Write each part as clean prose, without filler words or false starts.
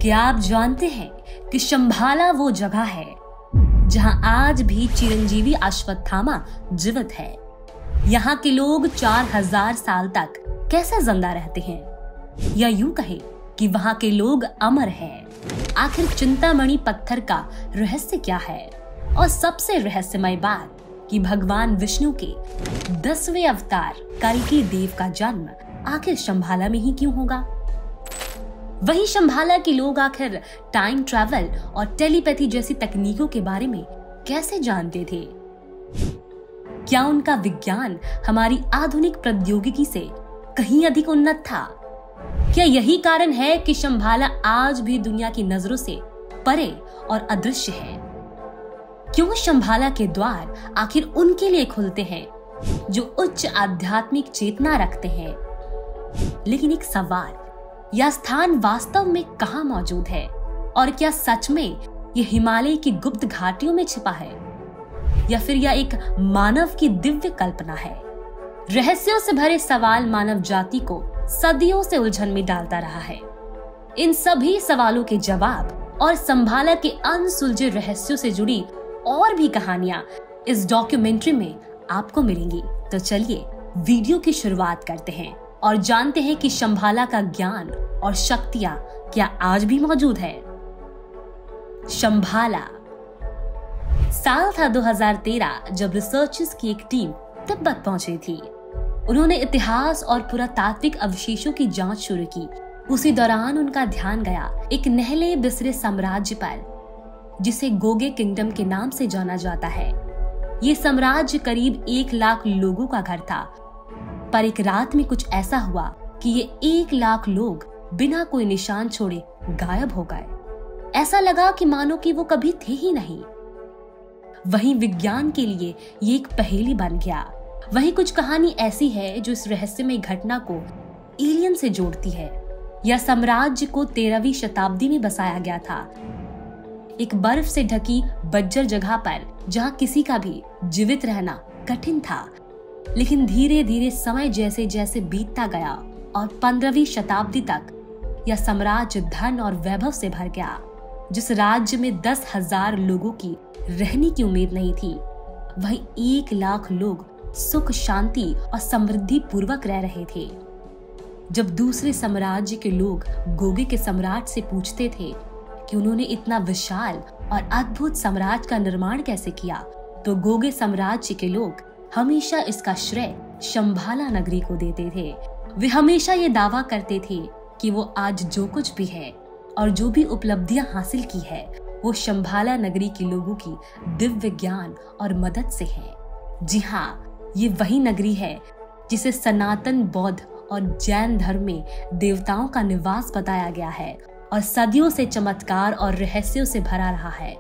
क्या आप जानते हैं कि शंभाला वो जगह है जहां आज भी चिरंजीवी अश्वत्थामा जीवित है। यहाँ के लोग 4000 साल तक कैसे जिंदा रहते हैं, या यूं कहे कि वहां के लोग अमर हैं। आखिर चिंतामणि पत्थर का रहस्य क्या है, और सबसे रहस्यमय बात कि भगवान विष्णु के 10वें अवतार कल्कि देव का जन्म आखिर शंभाला में ही क्यों होगा। वही शंभाला के लोग आखिर टाइम ट्रैवल और टेलीपैथी जैसी तकनीकों के बारे में कैसे जानते थे। क्या उनका विज्ञान हमारी आधुनिक प्रौद्योगिकी से कहीं अधिक उन्नत था। क्या यही कारण है कि शंभाला आज भी दुनिया की नजरों से परे और अदृश्य है। क्यों शंभाला के द्वार आखिर उनके लिए खुलते हैं जो उच्च आध्यात्मिक चेतना रखते हैं। लेकिन एक सवाल, यह स्थान वास्तव में कहाँ मौजूद है, और क्या सच में यह हिमालय की गुप्त घाटियों में छिपा है, या फिर यह एक मानव की दिव्य कल्पना है। रहस्यों से भरे सवाल मानव जाति को सदियों से उलझन में डालता रहा है। इन सभी सवालों के जवाब और शंभाला के अनसुलझे रहस्यों से जुड़ी और भी कहानियां इस डॉक्यूमेंट्री में आपको मिलेंगी। तो चलिए वीडियो की शुरुआत करते हैं और जानते हैं कि शंभाला का ज्ञान और शक्तियां क्या आज भी मौजूद है। शंभाला। साल था 2013 जब रिसर्चर्स की एक टीम तिब्बत पहुंची थी। उन्होंने इतिहास और पुरातात्विक अवशेषों की जांच शुरू की। उसी दौरान उनका ध्यान गया एक नहले बिसरे साम्राज्य पर, जिसे गोगे किंगडम के नाम से जाना जाता है। ये साम्राज्य करीब 1 लाख लोगों का घर था, पर एक रात में कुछ ऐसा हुआ कि ये 1 लाख लोग बिना कोई निशान छोड़े गायब हो गए। ऐसा लगा कि मानो कि वो कभी थे ही नहीं। वहीं विज्ञान के लिए ये एक पहेली बन गया। वहीं कुछ कहानी ऐसी है जो इस रहस्यमय घटना को एलियन से जोड़ती है। यह साम्राज्य को 13वीं शताब्दी में बसाया गया था, एक बर्फ से ढकी बंजर जगह पर, जहां किसी का भी जीवित रहना कठिन था। लेकिन धीरे धीरे समय जैसे जैसे बीतता गया और 15वीं शताब्दी तक यह साम्राज्य धन और वैभव से भर गया। जिस राज्य में 10,000 लोगों की रहने की उम्मीद नहीं थी, वहीं 1 लाख लोग सुख शांति और समृद्धि पूर्वक रह रहे थे। जब दूसरे साम्राज्य के लोग गोगे के सम्राट से पूछते थे कि उन्होंने इतना विशाल और अद्भुत साम्राज्य का निर्माण कैसे किया, तो गोगे साम्राज्य के लोग हमेशा इसका श्रेय शंभाला नगरी को देते थे। वे हमेशा ये दावा करते थे कि वो आज जो कुछ भी है और जो भी उपलब्धियां हासिल की है, वो शंभाला नगरी के लोगों की दिव्य ज्ञान और मदद से है। जी हाँ, ये वही नगरी है जिसे सनातन बौद्ध और जैन धर्म में देवताओं का निवास बताया गया है और सदियों से चमत्कार और रहस्यों से भरा रहा है।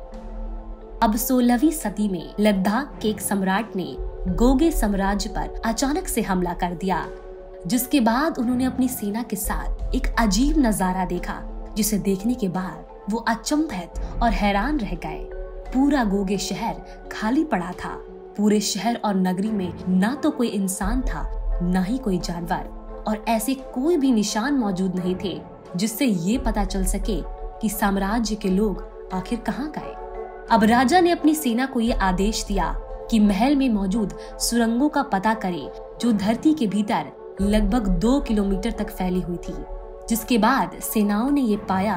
अब 16वीं सदी में लद्दाख के एक सम्राट ने गोगे साम्राज्य पर अचानक से हमला कर दिया, जिसके बाद उन्होंने अपनी सेना के साथ एक अजीब नजारा देखा, जिसे देखने के बाद वो अचंभित और हैरान रह गए। पूरा गोगे शहर खाली पड़ा था। पूरे शहर और नगरी में ना तो कोई इंसान था, ना ही कोई जानवर, और ऐसे कोई भी निशान मौजूद नहीं थे जिससे ये पता चल सके कि साम्राज्य के लोग आखिर कहाँ गए। अब राजा ने अपनी सेना को ये आदेश दिया कि महल में मौजूद सुरंगों का पता करे, जो धरती के भीतर लगभग 2 किलोमीटर तक फैली हुई थी। जिसके बाद सेनाओं ने ये पाया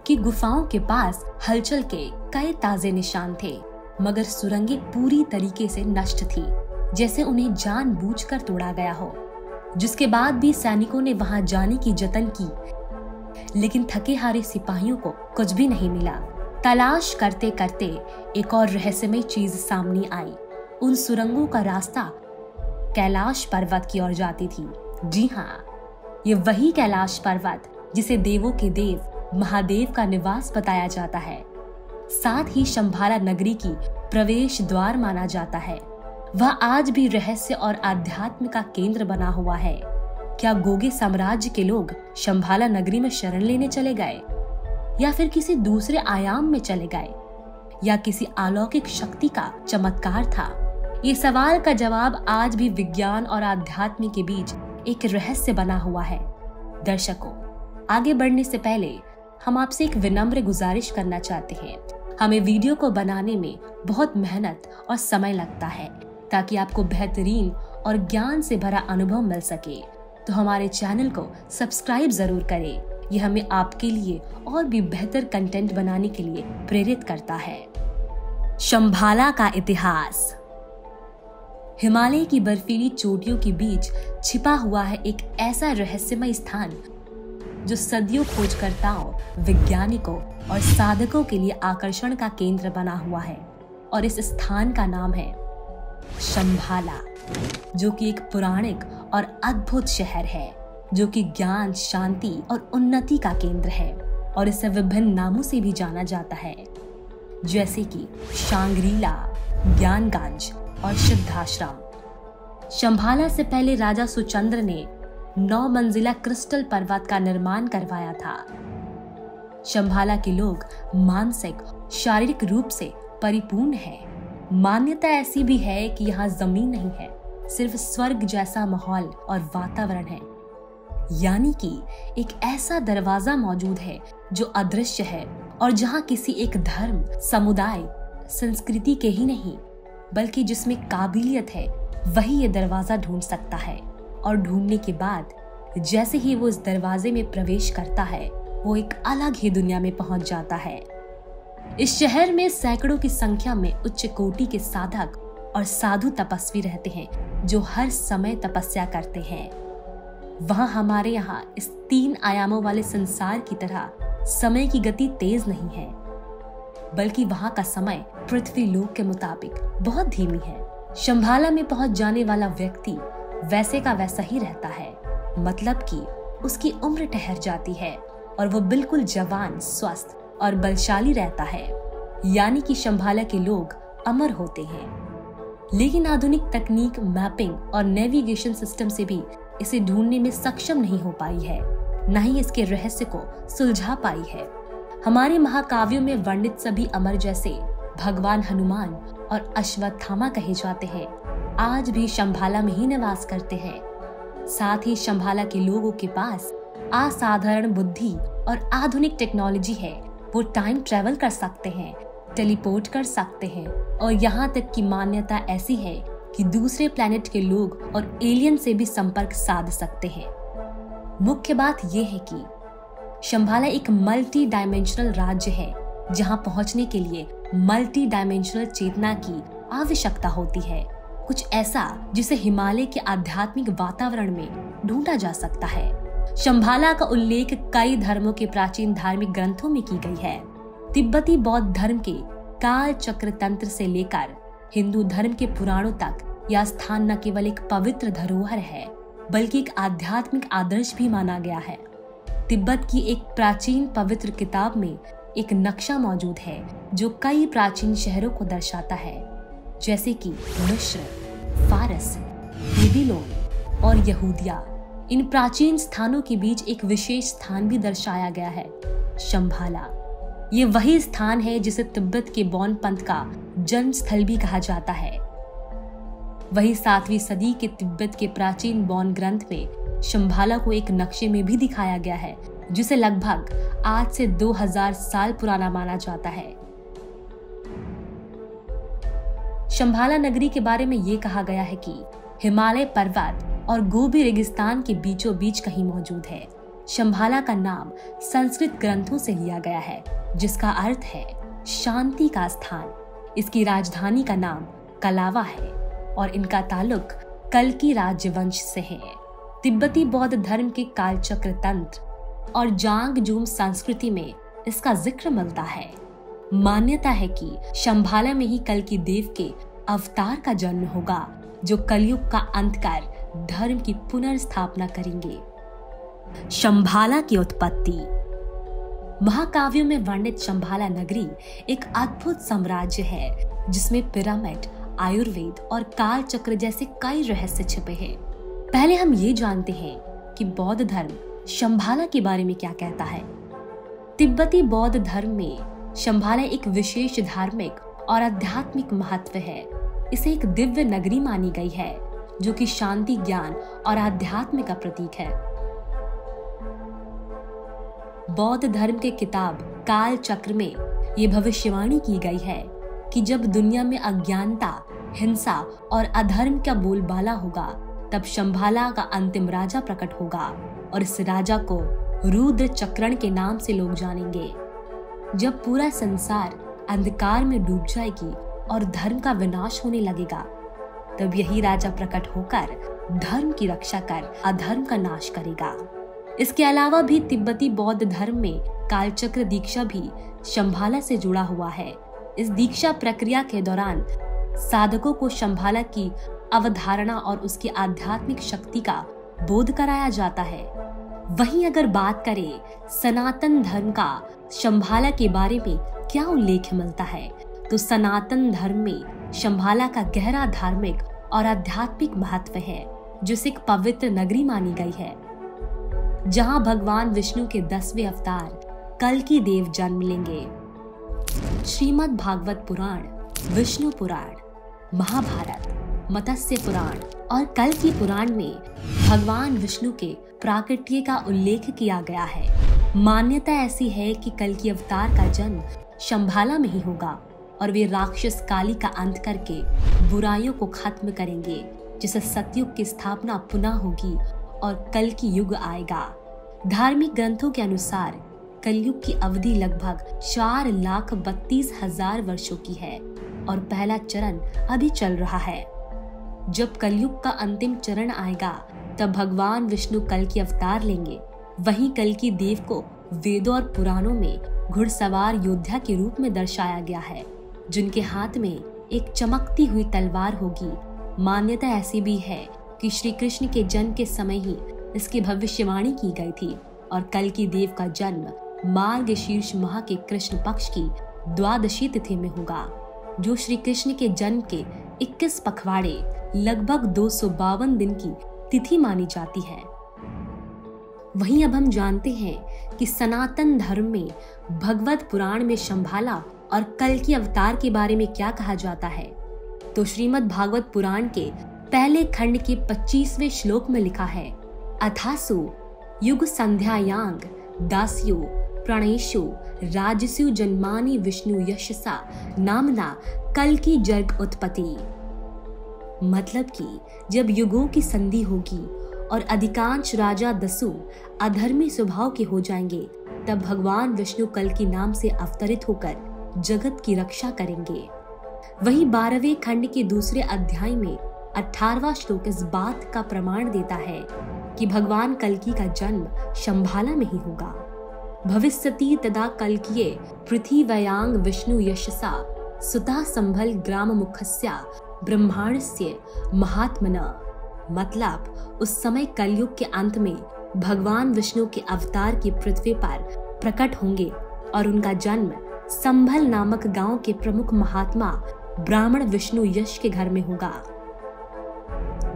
कि गुफाओं के पास हलचल के कई ताजे निशान थे, मगर सुरंगें पूरी तरीके से नष्ट थी, जैसे उन्हें जानबूझकर तोड़ा गया हो। जिसके बाद भी सैनिकों ने वहां जाने की जतन की, लेकिन थके हारे सिपाहियों को कुछ भी नहीं मिला। तलाश करते करते एक और रहस्यमय चीज सामने आई। उन सुरंगों का रास्ता कैलाश पर्वत की ओर जाती थी। जी हाँ, ये वही कैलाश पर्वत जिसे देवों के देव महादेव का निवास बताया जाता है। साथ ही शंभाला नगरी की प्रवेश द्वार माना जाता है। वह आज भी रहस्य और आध्यात्म का केंद्र बना हुआ है। क्या गोगे साम्राज्य के लोग शंभाला नगरी में शरण लेने चले गए, या फिर किसी दूसरे आयाम में चले गए, या किसी अलौकिक शक्ति का चमत्कार था? ये सवाल का जवाब आज भी विज्ञान और आध्यात्म के बीच एक रहस्य बना हुआ है। दर्शकों, आगे बढ़ने से पहले हम आपसे एक विनम्र गुजारिश करना चाहते हैं। हमें वीडियो को बनाने में बहुत मेहनत और समय लगता है ताकि आपको बेहतरीन और ज्ञान से भरा अनुभव मिल सके। तो हमारे चैनल को सब्सक्राइब जरूर करें। यह हमें आपके लिए और भी बेहतर कंटेंट बनाने के लिए प्रेरित करता है। शंभाला का इतिहास। हिमालय की बर्फीली चोटियों के बीच छिपा हुआ है एक ऐसा रहस्यमय स्थान जो सदियों खोजकर्ताओं, वैज्ञानिकों और साधकों के लिए आकर्षण का केंद्र बना हुआ है। और इस स्थान का नाम है शंभाला, जो कि एक पौराणिक और अद्भुत शहर है जो कि ज्ञान, शांति और उन्नति का केंद्र है। और इसे विभिन्न नामों से भी जाना जाता है, जैसे कि शांग्रीला, ज्ञानगंज और सिद्धाश्रम। शंभाला से पहले राजा सुचंद्र ने 9 मंजिला क्रिस्टल पर्वत का निर्माण करवाया था। शंभाला के लोग मानसिक, शारीरिक रूप से परिपूर्ण हैं। मान्यता ऐसी भी है कि यहाँ जमीन नहीं है, सिर्फ स्वर्ग जैसा माहौल और वातावरण है। यानी कि एक ऐसा दरवाजा मौजूद है जो अदृश्य है और जहाँ किसी एक धर्म, समुदाय, संस्कृति के ही नहीं बल्कि जिसमें काबिलियत है वही ये दरवाजा ढूंढ सकता है। और ढूंढने के बाद जैसे ही वो इस दरवाजे में प्रवेश करता है वो एक अलग ही दुनिया में पहुंच जाता है। इस शहर में सैकड़ों की संख्या में उच्च कोटि के साधक और साधु तपस्वी रहते हैं जो हर समय तपस्या करते हैं। वहां हमारे यहाँ इस 3 आयामों वाले संसार की तरह समय की गति तेज नहीं है, बल्कि वहां का समय पृथ्वी लोक के मुताबिक बहुत धीमी है। शंभाला में पहुंच जाने वाला व्यक्ति वैसे का वैसा ही रहता है, मतलब कि उसकी उम्र ठहर जाती है और वो बिल्कुल जवान, स्वस्थ और बलशाली रहता है। यानी कि शंभाला के लोग अमर होते हैं। लेकिन आधुनिक तकनीक, मैपिंग और नेविगेशन सिस्टम से भी इसे ढूंढने में सक्षम नहीं हो पाई है, न ही इसके रहस्य को सुलझा पाई है। हमारे महाकाव्यों में वर्णित सभी अमर जैसे भगवान हनुमान और अश्वत्थामा कहे जाते हैं, आज भी शंभाला में ही निवास करते हैं। साथ ही शंभाला के लोगों के पास असाधारण बुद्धि और आधुनिक टेक्नोलॉजी है। वो टाइम ट्रेवल कर सकते हैं, टेलीपोर्ट कर सकते हैं और यहाँ तक की मान्यता ऐसी है कि दूसरे प्लेनेट के लोग और एलियन से भी संपर्क साध सकते हैं। मुख्य बात यह है कि शंभाला एक मल्टी डायमेंशनल राज्य है जहां पहुंचने के लिए मल्टी डायमेंशनल चेतना की आवश्यकता होती है। कुछ ऐसा जिसे हिमालय के आध्यात्मिक वातावरण में ढूंढा जा सकता है। शंभाला का उल्लेख कई धर्मों के प्राचीन धार्मिक ग्रंथों में की गई है। तिब्बती बौद्ध धर्म के काल चक्र तंत्र से लेकर हिंदू धर्म के पुराणों तक यह स्थान न केवल एक पवित्र धरोहर है बल्कि एक आध्यात्मिक आदर्श भी माना गया है। तिब्बत की एक प्राचीन पवित्र किताब में एक नक्शा मौजूद है जो कई प्राचीन शहरों को दर्शाता है, जैसे कि मिस्र, फारस, बेबीलोन और यहूदिया। इन प्राचीन स्थानों के बीच एक विशेष स्थान भी दर्शाया गया है, शंभाला। ये वही स्थान है जिसे तिब्बत के बौन पंथ का जन्म स्थल भी कहा जाता है। वही 7वीं सदी के तिब्बत के प्राचीन बौन ग्रंथ में शंभाला को एक नक्शे में भी दिखाया गया है जिसे लगभग आज से 2000 साल पुराना माना जाता है। शंभाला नगरी के बारे में ये कहा गया है कि हिमालय पर्वत और गोबी रेगिस्तान के बीचों बीच कहीं मौजूद है। शंभाला का नाम संस्कृत ग्रंथों से लिया गया है जिसका अर्थ है शांति का स्थान। इसकी राजधानी का नाम कलावा है और इनका ताल्लुक कल्की राजवंश से है। तिब्बती बौद्ध धर्म के कालचक्र तंत्र और जांगजूम संस्कृति में इसका जिक्र मिलता है। मान्यता है कि शंभाला में ही कल्की देव के अवतार का जन्म होगा जो कलयुग का अंत कर धर्म की पुनर्स्थापना करेंगे। शंभाला की उत्पत्ति। महाकाव्यों में वर्णित शंभाला नगरी एक अद्भुत साम्राज्य है जिसमें पिरामिड, आयुर्वेद और काल चक्र जैसे कई रहस्य छिपे हैं। पहले हम ये जानते हैं कि बौद्ध धर्म शंभाला के बारे में क्या कहता है। तिब्बती बौद्ध धर्म में शंभाला एक विशेष धार्मिक और आध्यात्मिक महत्व है। इसे एक दिव्य नगरी मानी गई है जो कि शांति, ज्ञान और आध्यात्म का प्रतीक है। बौद्ध धर्म के किताब काल चक्र में ये भविष्यवाणी की गई है कि जब दुनिया में अज्ञानता, हिंसा और अधर्म का बोलबाला होगा, तब शंभाला का अंतिम राजा प्रकट होगा और इस राजा को रुद्र चक्रण के नाम से लोग जानेंगे। जब पूरा संसार अंधकार में डूब जाएगी और धर्म का विनाश होने लगेगा, तब यही राजा प्रकट होकर धर्म की रक्षा कर अधर्म का नाश करेगा। इसके अलावा भी तिब्बती बौद्ध धर्म में कालचक्र दीक्षा भी शंभाला से जुड़ा हुआ है। इस दीक्षा प्रक्रिया के दौरान साधकों को शंभाला की अवधारणा और उसकी आध्यात्मिक शक्ति का बोध कराया जाता है। वहीं अगर बात करें सनातन धर्म का शंभाला के बारे में क्या उल्लेख मिलता है, तो सनातन धर्म में शंभाला का गहरा धार्मिक और आध्यात्मिक महत्व है, जिसे एक पवित्र नगरी मानी गई है, जहां भगवान विष्णु के 10वें अवतार कल्कि देव जन्म लेंगे। श्रीमद् भागवत पुराण, विष्णु पुराण, महाभारत, मत्स्य पुराण और कल्कि पुराण में भगवान विष्णु के प्राकट्य का उल्लेख किया गया है। मान्यता ऐसी है कि कल्कि अवतार का जन्म शंभाला में ही होगा और वे राक्षस काली का अंत करके बुराइयों को खत्म करेंगे, जिससे सतयुग की स्थापना पुनः होगी और कल्कि युग आएगा। धार्मिक ग्रंथों के अनुसार कलयुग की अवधि लगभग 4,32,000 वर्षों की है और पहला चरण अभी चल रहा है। जब कलयुग का अंतिम चरण आएगा, तब भगवान विष्णु कल्कि अवतार लेंगे। वहीं कल्कि देव को वेदों और पुराणों में घुड़सवार योद्धा के रूप में दर्शाया गया है, जिनके हाथ में एक चमकती हुई तलवार होगी। मान्यता ऐसी भी है कि श्री कृष्ण के जन्म के समय ही इसकी भविष्यवाणी की गई थी और कल्कि देव का जन्म मार्गशीर्ष माह के कृष्ण पक्ष की द्वादशी तिथि में होगा, जो श्री कृष्ण के जन्म के 21 पखवाड़े लगभग 252 दिन की तिथि मानी जाती है। वहीं अब हम जानते हैं कि सनातन धर्म में भगवत पुराण में शंभाला और कल्कि अवतार के बारे में क्या कहा जाता है। तो श्रीमद् भागवत पुराण के पहले खंड के 25वें श्लोक में लिखा है, अथासु युग संध्यायांग दास्यु प्रणेशु राजसु जन्मानि विष्णु यशसा नामना कल्कि जर्ग उत्पत्ति। मतलब कि जब युगों की संधि होगी और अधिकांश राजा दसु अधर्मी स्वभाव के हो जाएंगे, तब भगवान विष्णु कल्कि नाम से अवतरित होकर जगत की रक्षा करेंगे। वहीं 12वें खंड के दूसरे अध्याय में 18वां श्लोक इस बात का प्रमाण देता है कि भगवान कल्कि का जन्म शंभाला में ही होगा। भविष्यति तदा कल्किये पृथिव्यां विष्णु यशसा सुता संभल ग्राम मुखस्या ब्रह्मांडस्य महात्मना। मतलब उस समय कलयुग के अंत में भगवान विष्णु के अवतार की पृथ्वी पर प्रकट होंगे और उनका जन्म संभल नामक गांव के प्रमुख महात्मा ब्राह्मण विष्णु यश के घर में होगा।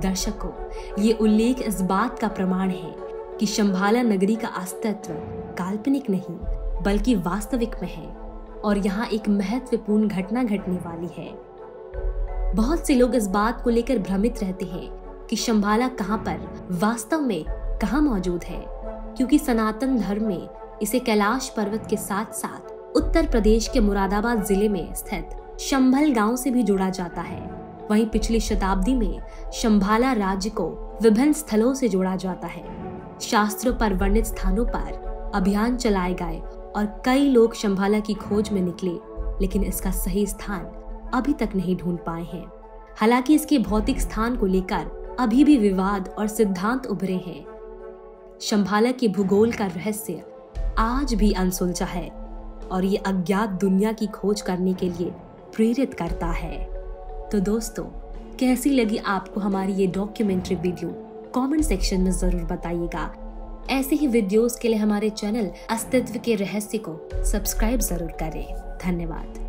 दर्शकों, ये उल्लेख इस बात का प्रमाण है कि शंभाला नगरी का अस्तित्व काल्पनिक नहीं बल्कि वास्तविक में है और यहाँ एक महत्वपूर्ण घटना घटने वाली है। बहुत से लोग इस बात को लेकर भ्रमित रहते हैं कि शंभाला कहाँ पर वास्तव में कहाँ मौजूद है, क्योंकि सनातन धर्म में इसे कैलाश पर्वत के साथ साथ उत्तर प्रदेश के मुरादाबाद जिले में स्थित शंभल गांव से भी जोड़ा जाता है। वहीं पिछली शताब्दी में शंभाला राज्य को विभिन्न स्थलों से जोड़ा जाता है। शास्त्रों पर वर्णित स्थानों पर अभियान चलाए गए और कई लोग शंभाला की खोज में निकले, लेकिन इसका सही स्थान अभी तक नहीं ढूंढ पाए हैं। हालांकि इसके भौतिक स्थान को लेकर अभी भी विवाद और सिद्धांत उभरे हैं। शंभाला के भूगोल का रहस्य आज भी अनसुलझा है और ये अज्ञात दुनिया की खोज करने के लिए प्रेरित करता है। तो दोस्तों, कैसी लगी आपको हमारी ये डॉक्यूमेंट्री वीडियो? कमेंट सेक्शन में जरूर बताइएगा। ऐसे ही वीडियोस के लिए हमारे चैनल अस्तित्व के रहस्य को सब्सक्राइब जरूर करें। धन्यवाद।